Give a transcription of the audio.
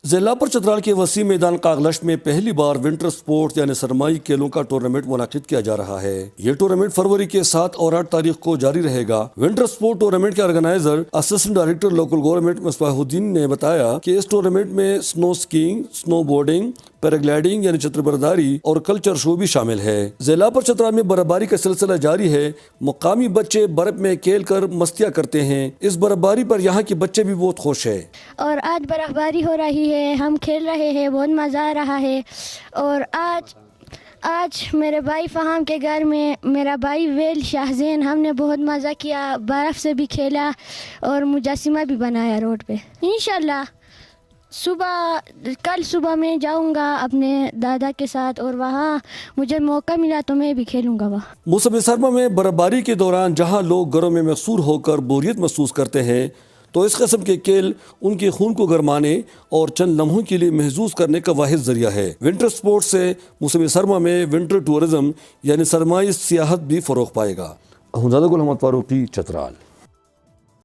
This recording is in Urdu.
ضلع پر چترال کے وسیع میدان کاغلشت میں پہلی بار ونٹر سپورٹس یعنی سرمائی کھیلوں کا ٹورنامنٹ منعقد کیا جا رہا ہے۔ یہ ٹورنامنٹ فروری کے 7 اور 8 تاریخ کو جاری رہے گا۔ ونٹر سپورٹ ٹورنامنٹ کے organiser assistant director local government Misbah Uddin نے بتایا کہ اس ٹورنامنٹ میں سنو سکینگ، سنو بورڈنگ، پیراگلائڈنگ یعنی چھتر برداری اور کلچر شو بھی شامل ہے۔ ضلع پر چترال میں برفباری کا سلسلہ جاری ہے۔ مقامی بچے برف میں کھیل کر مستیاں کرتے ہیں۔ اس برفباری پر یہاں کے بچے بھی بہت خوش ہیں۔ اور آج برفباری ہو رہی ہے، ہم کھیل رہے ہیں، بہت مزہ آ رہا ہے۔ اور آج میرے بھائی فہام کے گھر میں میرا بھائی ویل شاہزین، ہم نے بہت مزہ کیا، برف سے بھی کھیلا اور مجسمہ بھی بنایا روڈ پہ۔ انشاءاللہ کل صبح میں جاؤں گا اپنے دادا کے ساتھ، اور وہاں مجھے موقع ملا تو میں بھی کھیلوں گا وہاں۔ موسم سرما میں برفباری کے دوران جہاں لوگ گھروں میں محصور ہو کر بوریت محسوس کرتے ہیں، تو اس قسم کے کھیل ان کے خون کو گرمانے اور چند لمحوں کے لیے محسوس کرنے کا واحد ذریعہ ہے۔ ونٹر سپورٹس سے موسم سرما میں ونٹر ٹورزم یعنی سرمائی سیاحت بھی فروغ پائے گا۔ اخوندزادہ گل احمد فاروقی، چترال۔